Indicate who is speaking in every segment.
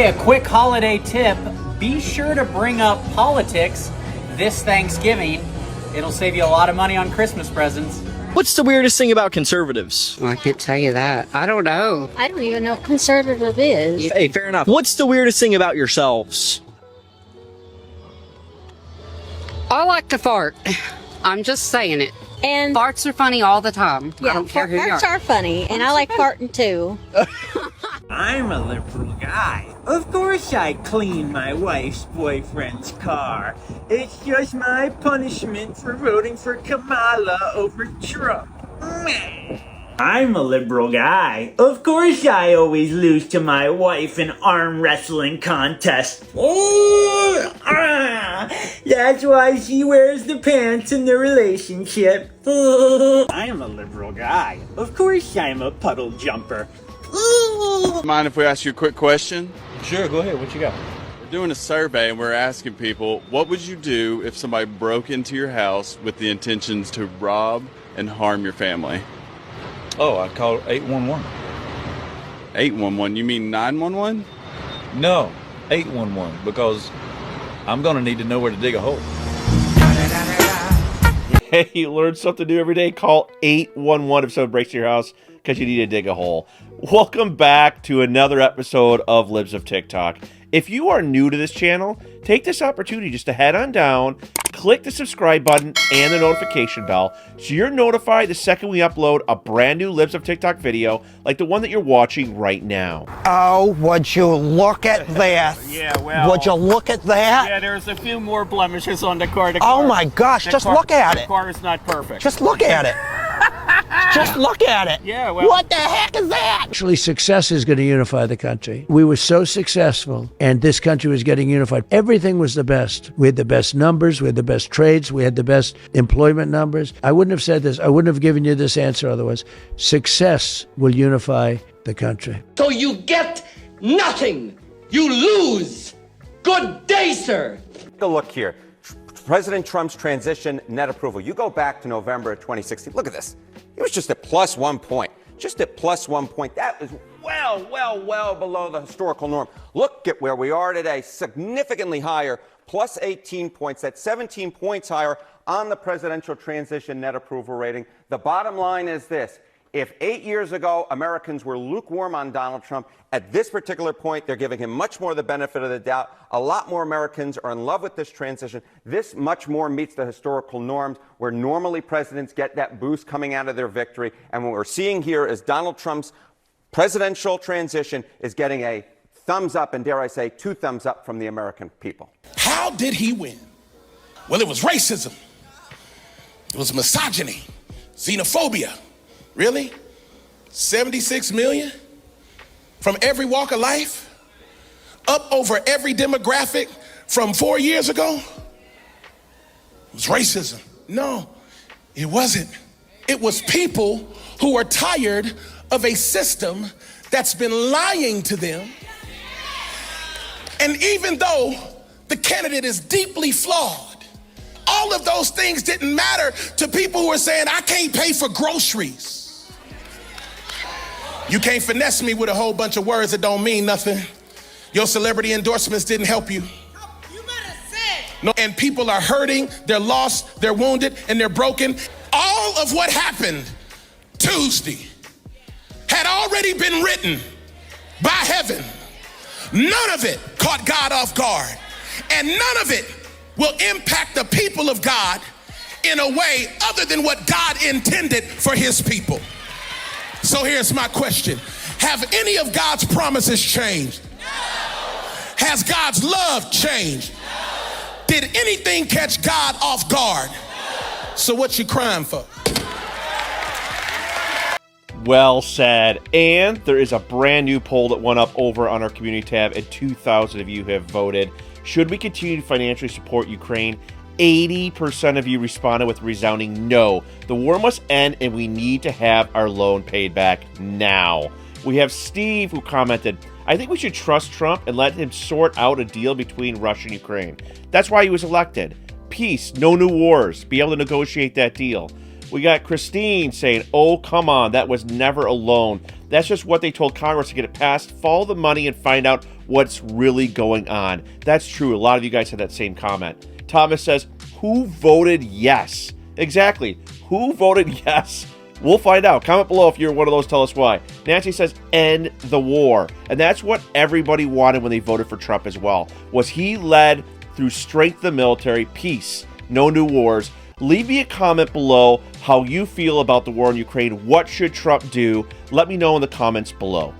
Speaker 1: Hey, a quick holiday tip. Be sure to bring up politics this Thanksgiving. It'll save you a lot of money on Christmas presents.
Speaker 2: What's the weirdest thing about conservatives?
Speaker 3: Well, I can't tell you that. I don't know.
Speaker 4: I don't even know what conservative is.
Speaker 2: Hey, fair enough. What's the weirdest thing about yourselves?
Speaker 3: I like to fart. I'm just saying it.
Speaker 4: And
Speaker 3: Farts are funny all the time. I don't care who you
Speaker 4: farts are funny, and I like farting too.
Speaker 5: I'm a liberal guy. Of course I clean my wife's boyfriend's car. It's just my punishment for voting for Kamala over Trump. I'm a liberal guy. Of course I always lose to my wife in arm wrestling contests. That's why she wears the pants in the relationship. I am a liberal guy. Of course I'm a puddle jumper.
Speaker 6: Mind if we ask you a quick question?
Speaker 7: Sure, go ahead. What you got?
Speaker 6: We're doing a survey and we're asking people, what would you do if somebody broke into your house with the intentions to rob and harm your family?
Speaker 7: Oh, I'd call 811.
Speaker 6: 811? You mean 911?
Speaker 7: No, 811, because I'm going to need to know where to dig a hole.
Speaker 8: Hey, you learn something new every day. Call 811 if someone breaks your house because you need to dig a hole. Welcome back to another episode of Libs of TikTok. If you are new to this channel, take this opportunity just to head on down, click the subscribe button and the notification bell so you're notified the second we upload a brand new Libs of TikTok video like the one that you're watching right now.
Speaker 9: Oh, would you look at that?
Speaker 5: Yeah, well...
Speaker 9: Would you look at that?
Speaker 5: Yeah, there's a few more blemishes on the car.
Speaker 9: Oh my gosh, just look at it.
Speaker 5: The car is not perfect.
Speaker 9: Just look at it. Just look at it.
Speaker 5: Yeah, well...
Speaker 9: What the heck is that?
Speaker 10: Actually, success is going to unify the country. We were so successful, and this country was getting unified. Everything was the best. We had the best numbers. We had the best trades. We had the best employment numbers. I wouldn't have said this. I wouldn't have given you this answer otherwise. Success will unify the country.
Speaker 11: So you get nothing. You lose. Good day, sir.
Speaker 12: Take a look here. President Trump's transition net approval. You go back to November of 2016. Look at this. It was just at plus 1 point. Just at plus 1 point. That was well below the historical norm. Look at where we are today. Significantly higher. Plus 18 points. That's 17 points higher on the presidential transition net approval rating. The bottom line is this. If 8 years ago Americans were lukewarm on Donald Trump, at this particular point, they're giving him much more the benefit of the doubt. A lot more Americans are in love with this transition. This much more meets the historical norms where normally presidents get that boost coming out of their victory. And what we're seeing here is Donald Trump's presidential transition is getting a thumbs up, and dare I say, 2 thumbs up from the American people.
Speaker 13: How did he win? Well, it was racism. It was misogyny, xenophobia. Really? 76 million? From every walk of life? Up over every demographic from 4 years ago? It was racism. No, it wasn't. It was people who are tired of a system that's been lying to them. And even though the candidate is deeply flawed, all of those things didn't matter to people who are saying, I can't pay for groceries. You can't finesse me with a whole bunch of words that don't mean nothing. Your celebrity endorsements didn't help you. You better say. No, and people are hurting, they're lost, they're wounded, and they're broken. All of what happened Tuesday had already been written by heaven. None of it caught God off guard. And none of it will impact the people of God in a way other than what God intended for his people. So here's my question. Have any of God's promises changed? No. Has God's love changed? No. Did anything catch God off guard? No. So what you crying for?
Speaker 8: Well said. And there is a brand new poll that went up over on our community tab, and 2,000 of you have voted. Should we continue to financially support Ukraine? 80% of you responded with resounding no. The war must end and we need to have our loan paid back now. We have Steve who commented, I think we should trust Trump and let him sort out a deal between Russia and Ukraine. That's why he was elected. Peace, no new wars. Be able to negotiate that deal. We got Christine saying, oh, come on, that was never a loan. That's just what they told Congress to get it passed. Follow the money and find out what's really going on. That's true. A lot of you guys had that same comment. Thomas says, who voted yes? Exactly. Who voted yes? We'll find out. Comment below if you're one of those. Tell us why. Nancy says, end the war. And that's what everybody wanted when they voted for Trump as well. Was he led through strength of the military, peace, no new wars. Leave me a comment below how you feel about the war in Ukraine. What should Trump do? Let me know in the comments below.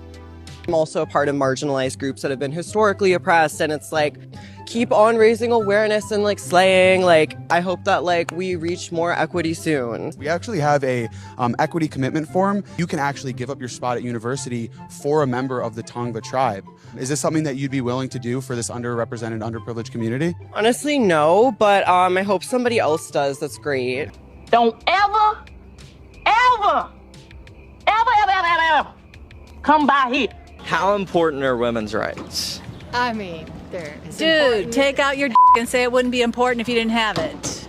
Speaker 14: I'm also a part of marginalized groups that have been historically oppressed, and it's like, keep on raising awareness and like slaying. Like, I hope that like we reach more equity soon.
Speaker 15: We actually have a equity commitment form. You can actually give up your spot at university for a member of the Tongva tribe. Is this something that you'd be willing to do for this underrepresented, underprivileged community?
Speaker 14: Honestly, no, but I hope somebody else does. That's great.
Speaker 16: Don't ever come by here.
Speaker 2: How important are women's rights?
Speaker 17: I mean, they're
Speaker 18: Dude, take out your and say it wouldn't be important if you didn't have it.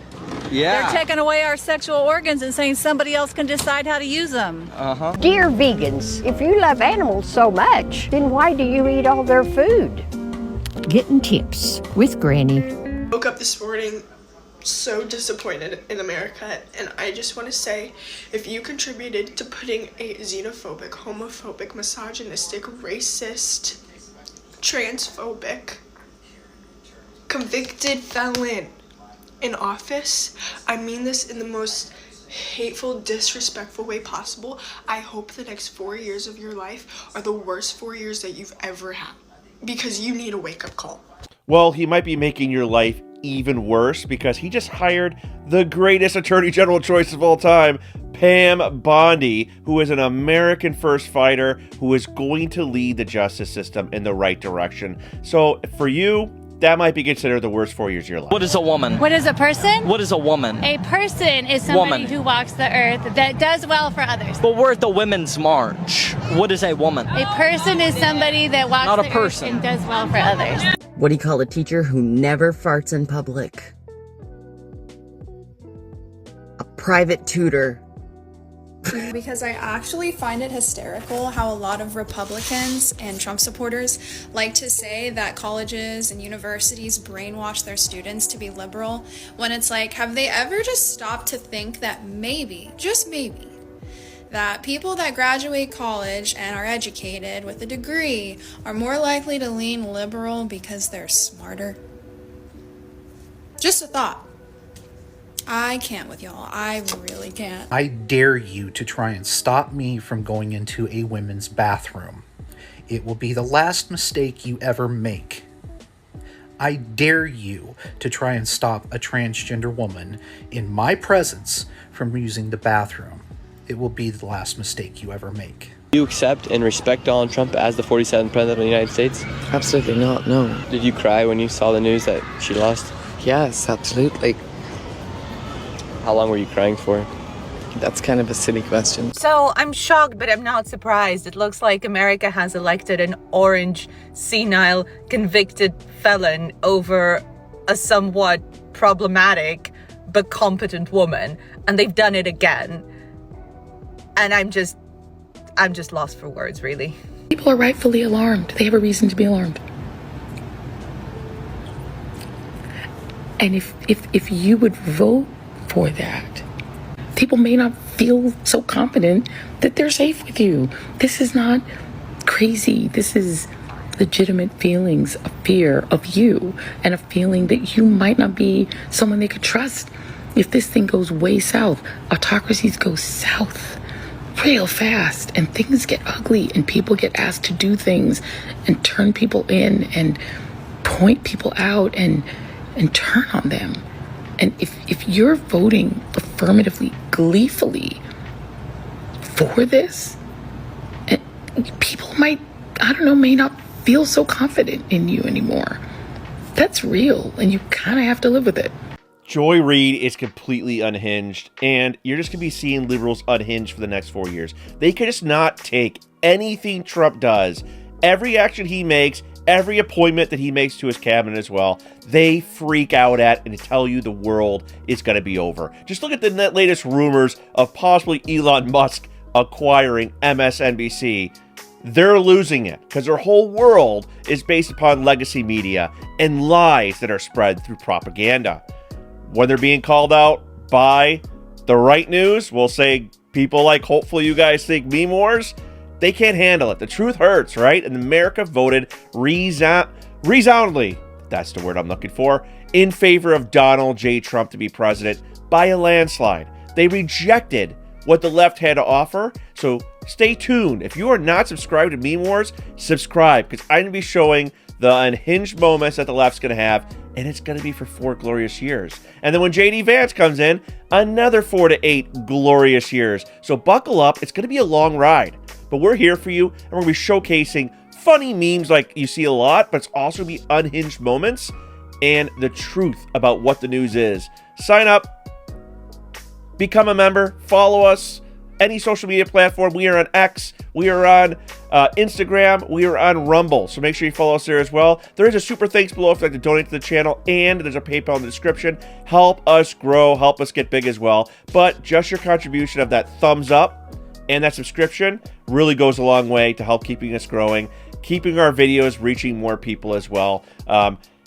Speaker 2: Yeah.
Speaker 18: They're taking away our sexual organs and saying somebody else can decide how to use them.
Speaker 2: Uh-huh.
Speaker 19: Dear vegans, if you love animals so much, then why do you eat all their food? Getting tips with Granny.
Speaker 20: Woke up this morning so disappointed in America, and I just want to say, if you contributed to putting a xenophobic, homophobic, misogynistic, racist, transphobic, convicted felon in office, I mean this in the most hateful, disrespectful way possible. I hope the next 4 years of your life are the worst 4 years that you've ever had, because you need a wake-up call.
Speaker 8: Well, he might be making your life even worse because he just hired the greatest attorney general choice of all time, Pam Bondi, who is an American first fighter who is going to lead the justice system in the right direction. So for you, that might be considered the worst 4 years of your life.
Speaker 2: What is a woman?
Speaker 21: What is a person?
Speaker 2: What is a woman?
Speaker 21: A person is somebody who walks the earth that does well for others.
Speaker 2: But we're at the Women's March. What is a woman?
Speaker 21: A person is somebody that walks
Speaker 2: Not a
Speaker 21: the
Speaker 2: person.
Speaker 21: earth and does well for others.
Speaker 22: What do you call a teacher who never farts in public? A private tutor.
Speaker 23: Because I actually find it hysterical how a lot of Republicans and Trump supporters like to say that colleges and universities brainwash their students to be liberal, when it's like, have they ever just stopped to think that maybe, just maybe, that people that graduate college and are educated with a degree are more likely to lean liberal because they're smarter? Just a thought. I can't with y'all. I really can't.
Speaker 24: I dare you to try and stop me from going into a women's bathroom. It will be the last mistake you ever make. I dare you to try and stop a transgender woman in my presence from using the bathroom. It will be the last mistake you ever make.
Speaker 25: Do you accept and respect Donald Trump as the 47th president of the United States?
Speaker 26: Absolutely not, no.
Speaker 25: Did you cry when you saw the news that she lost?
Speaker 26: Yes, absolutely.
Speaker 25: How long were you crying for?
Speaker 26: That's kind of a silly question.
Speaker 27: So I'm shocked, but I'm not surprised. It looks like America has elected an orange, senile, convicted felon over a somewhat problematic but competent woman, and they've done it again. And I'm just lost for words, really.
Speaker 28: People are rightfully alarmed. They have a reason to be alarmed. And if you would vote for that, people may not feel so confident that they're safe with you. This is not crazy. This is legitimate feelings of fear of you and a feeling that you might not be someone they could trust. If this thing goes way south, autocracies go south real fast and things get ugly and people get asked to do things and turn people in and point people out and turn on them. And if you're voting affirmatively, gleefully for this, people might, may not feel so confident in you anymore. That's real, and you kind of have to live with it.
Speaker 8: Joy Reid is completely unhinged, and you're just going to be seeing liberals unhinged for the next 4 years. They could just not take anything Trump does. Every action he makes, every appointment that he makes to his cabinet as well, they freak out at and tell you the world is going to be over. Just look at the latest rumors of possibly Elon Musk acquiring MSNBC, they're losing it because their whole world is based upon legacy media and lies that are spread through propaganda. When they're being called out by the right news, we'll say people like hopefully you guys think meme wars, they can't handle it. The truth hurts, right? And America voted resoundingly, that's the word I'm looking for, in favor of Donald J. Trump to be president by a landslide. They rejected what the left had to offer. So stay tuned. If you are not subscribed to Meme Wars, subscribe, because I'm going to be showing the unhinged moments that the left's going to have, and it's going to be for 4 glorious years. And then when JD Vance comes in, another 4 to 8 glorious years. So buckle up. It's going to be a long ride, but we're here for you, and we're going to be showcasing funny memes like you see a lot, but it's also going to be unhinged moments and the truth about what the news is. Sign up. Become a member. Follow us. Any social media platform. We are on X. We are on Instagram. We are on Rumble. So make sure you follow us there as well. There is a super thanks below if you'd like to donate to the channel. And there's a PayPal in the description. Help us grow. Help us get big as well. But just your contribution of that thumbs up and that subscription really goes a long way to help keeping us growing. Keeping our videos reaching more people as well.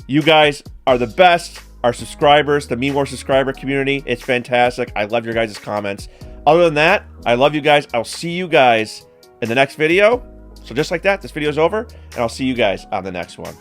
Speaker 8: You guys are the best. Our subscribers, the Meme Wars subscriber community, it's fantastic. I love your guys' comments. Other than that, I love you guys. I'll see you guys in the next video. So just like that, this video is over, and I'll see you guys on the next one.